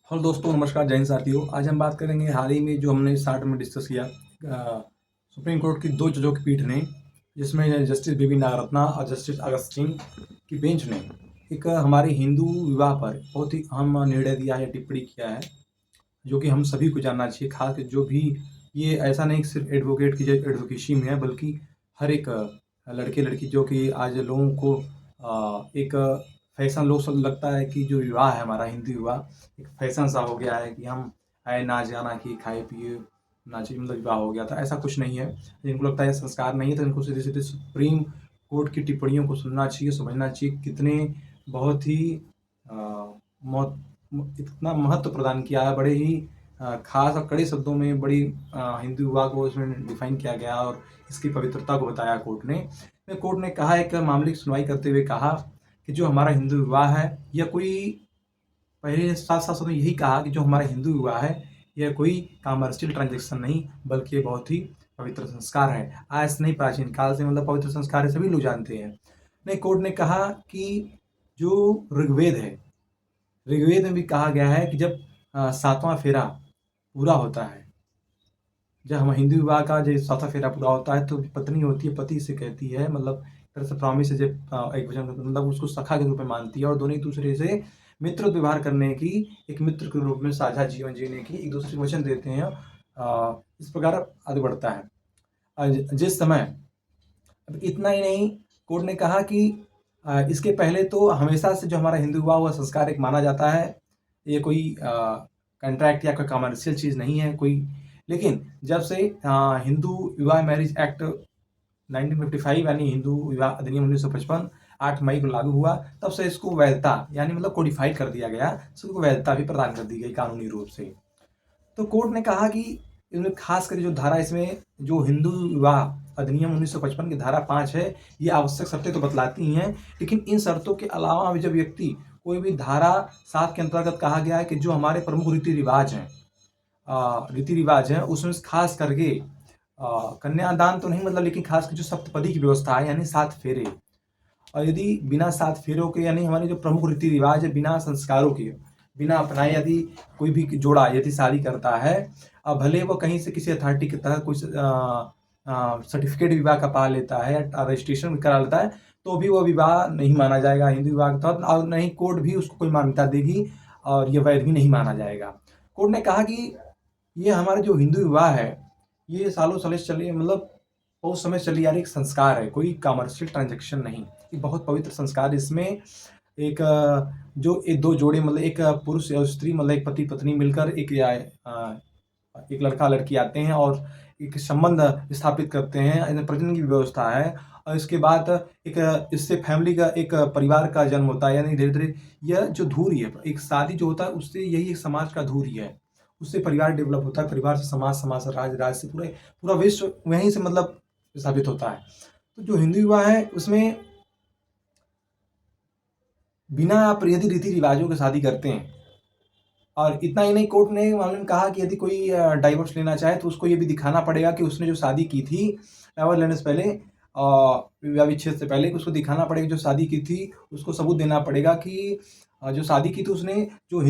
Hello दोस्तों, नमस्कार। जय हिंद साथियों। आज हम बात करेंगे हाल ही में जो हमने स्टार्ट में डिस्कस किया सुप्रीम कोर्ट की दो जजों की पीठ ने, जिसमें जस्टिस बीबी नागरत्ना और जस्टिस अगस्टिन की बेंच ने एक हमारे हिंदू विवाह पर बहुत ही अहम निर्णय दिया है या टिप्पणी किया है, जो कि हम सभी को जानना चाहिए। खास कर जो भी, ये ऐसा नहीं कि सिर्फ एडवोकेट की एडवोकेसी में है, बल्कि हर एक लड़के लड़की जो कि आज लोगों को एक फैशन लोग सब लगता है कि जो विवाह है हमारा हिंदू विवाह एक फैशन सा हो गया है कि हम आए नाच गाना किए खाए पिए नाचे, मतलब विवाह हो गया था। ऐसा कुछ नहीं है। जिनको लगता है ये संस्कार नहीं है तो इनको सीधे सीधे सुप्रीम कोर्ट की टिप्पणियों को सुनना चाहिए, समझना चाहिए कितने बहुत ही इतना महत्व प्रदान किया है। बड़े ही खास और कड़े शब्दों में बड़ी हिंदू विवाह को इसमें डिफाइन किया गया और इसकी पवित्रता को बताया कोर्ट ने। कोर्ट ने कहा, एक मामले की सुनवाई करते हुए कहा कि जो हमारा हिंदू विवाह है या कोई, पहले साथ साथ में यही कहा कि जो हमारा हिंदू विवाह है यह कोई कमर्शियल ट्रांजेक्शन नहीं, बल्कि ये बहुत ही पवित्र संस्कार है। आज से नहीं, प्राचीन काल से मतलब पवित्र संस्कार है, सभी लोग जानते हैं। नहीं, कोर्ट ने कहा कि जो ऋग्वेद है, ऋग्वेद में भी कहा गया है कि जब सातवां फेरा पूरा होता है, जब हम हिंदू विवाह का जब सातवां फेरा पूरा होता है तो पत्नी होती है, पति से कहती है, मतलब एक तरह से प्रॉमिस है, जब एक वचन मतलब उसको सखा के रूप में मानती है और दोनों एक दूसरे से मित्र व्यवहार करने की, एक मित्र के रूप में साझा जीवन जीने की एक दूसरे को वचन देते हैं। इस प्रकार आगे बढ़ता है। जिस समय, अब इतना ही नहीं, कोर्ट ने कहा कि इसके पहले तो हमेशा से जो हमारा हिंदू विवाह हुआ संस्कार एक माना जाता है, ये कोई कॉन्ट्रैक्ट या कोई कमर्शियल चीज़ नहीं है कोई। लेकिन जब से हिंदू विवाह मैरिज एक्ट 1955 यानी हिंदू विवाह अधिनियम 1955 8 मई को लागू हुआ, तब से इसको वैधता यानी मतलब कोडिफाइड कर दिया गया, इसको वैधता भी प्रदान कर दी गई कानूनी रूप से। तो कोर्ट ने कहा कि इसमें खास कर जो धारा, इसमें जो हिंदू विवाह अधिनियम 1955 की धारा 5 है, ये आवश्यक शर्तें तो बतलाती हैं, लेकिन इन शर्तों के अलावा भी जब व्यक्ति कोई भी धारा 7 के अंतर्गत कहा गया है कि जो हमारे प्रमुख रीति रिवाज हैं उसमें खास करके कन्यादान तो नहीं मतलब, लेकिन खास कर जो सप्तपदी की व्यवस्था है यानी 7 फेरे, और यदि बिना 7 फेरों के यानी हमारे जो प्रमुख रीति रिवाज है बिना संस्कारों के बिना अपनाए यदि कोई भी जोड़ा यदि शादी करता है, भले वो कहीं से किसी अथॉरिटी के तहत कुछ सर्टिफिकेट विवाह का पा लेता है या रजिस्ट्रेशन करा लेता है, तो भी वो विवाह नहीं माना जाएगा हिंदू विवाह के तहत, और नहीं कोर्ट भी उसको कोई मान्यता देगी और ये वैध भी नहीं माना जाएगा। कोर्ट ने कहा कि ये हमारा जो हिंदू विवाह है ये सालों साल से चली, मतलब बहुत समय से चली आ रही एक संस्कार है, कोई कमर्शियल ट्रांजेक्शन नहीं। एक बहुत पवित्र संस्कार। इसमें एक जो एक दो जोड़े मतलब एक पुरुष और स्त्री मतलब एक पति पत्नी मिलकर एक लड़का लड़की आते हैं और एक संबंध स्थापित करते हैं, इनमें प्रजनन की व्यवस्था है, और इसके बाद एक इससे फैमिली का एक परिवार का जन्म होता है। यानी धीरे धीरे यह जो धूरी है, एक शादी जो होता है उससे यही एक समाज का धूरी है, उससे परिवार डेवलप होता है, परिवार से समाज, समाज से राज, राज से पूरे पूरा विश्व वहीं से मतलब स्थापित होता है। तो जो हिंदू विवाह है उसमें बिना आप यदि रीति रिवाजों की शादी करते हैं, और इतना ही नहीं, कोर्ट ने मामले में कहा कि यदि कोई डाइवोर्स लेना चाहे तो उसको ये भी दिखाना पड़ेगा कि उसने जो शादी की थी डाइवोर्स लेने से पहले, विवाह विच्छेद से पहले, उसको दिखाना पड़ेगा जो शादी की थी, उसको सबूत देना पड़ेगा कि जो शादी की थी उसने जो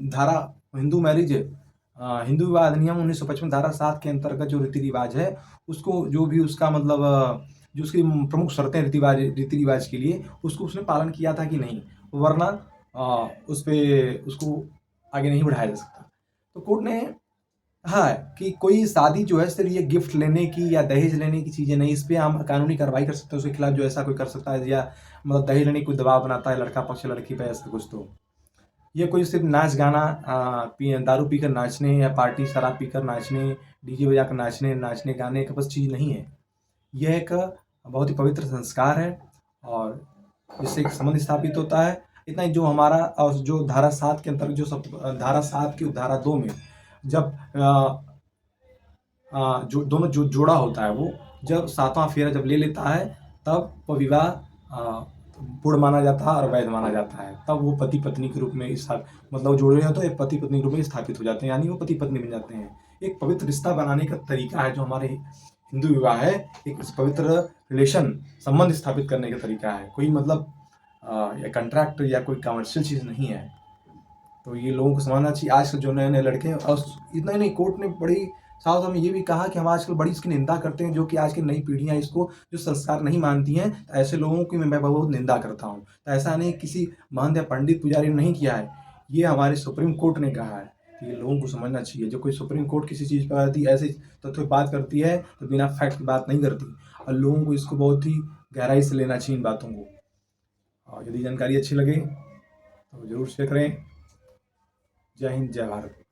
धारा हिंदू मैरिज हिंदू विवाह अधिनियम 1955 धारा 7 के अंतर्गत जो रीति रिवाज है उसको, जो भी उसका मतलब जो उसकी प्रमुख शर्तें रीति रिवाज के लिए, उसको उसने पालन किया था कि नहीं, वरना उस पर उसको आगे नहीं बढ़ाया जा सकता। तो कोर्ट ने कहा कि कोई शादी जो है सिर्फ ये गिफ्ट लेने की या दहेज लेने की चीज़ें नहीं, इस पर हम कानूनी कार्रवाई कर सकते हैं उसके खिलाफ जो ऐसा कोई कर सकता है, या मतलब दहेज लेने की कोई दबाव बनाता है लड़का पक्ष लड़की पे, ऐसा कुछ। तो ये कोई सिर्फ नाच गाना, दारू पीकर नाचने या पार्टी शराब पीकर नाचने, डीजे बजाकर नाचने नाचने गाने का बस चीज़ नहीं है। यह एक बहुत ही पवित्र संस्कार है और जिससे एक संबंध स्थापित होता है। इतना ही, जो हमारा और जो धारा 7 के अंतर्गत जो सब धारा 7 की धारा 2 में जब जो दोनों जो जोड़ा होता है वो जब 7वां फेरा जब ले लेता है, तब वो विवाह पूर्ण माना जाता है और वैध माना जाता है। तब वो पति पत्नी के रूप में मतलब जोड़े हैं तो एक पति पत्नी के रूप में स्थापित हो जाते हैं, यानी वो पति पत्नी बन जाते हैं। एक पवित्र रिश्ता बनाने का तरीका है जो हमारे हिंदू विवाह है, एक पवित्र रिलेशन संबंध स्थापित करने का तरीका है, कोई मतलब या कॉन्ट्रैक्ट या कोई कमर्शियल चीज़ नहीं है। तो ये लोगों को समझना चाहिए आजकल जो नए-नए लड़के हैं। और इतना ही नहीं, कोर्ट ने बड़ी साफ-साफ में ये भी कहा कि हम आजकल बड़ी इसकी निंदा करते हैं, जो कि आज की नई पीढ़ियाँ इसको जो संस्कार नहीं मानती हैं, ऐसे लोगों की मैं बहुत निंदा करता हूँ। तो ऐसा नहीं किसी महंत या पंडित पुजारी ने नहीं किया है, ये हमारे सुप्रीम कोर्ट ने कहा है। तो ये लोगों को समझना चाहिए, जो कोई सुप्रीम कोर्ट किसी चीज़ पर आती ऐसे तथ्यों पे बात करती है, तो बिना फैक्ट की बात नहीं करती, और लोगों को इसको बहुत ही गहराई से लेना चाहिए इन बातों को। और यदि जानकारी अच्छी लगे तो ज़रूर शेयर करें। जय हिंद, जय भारत।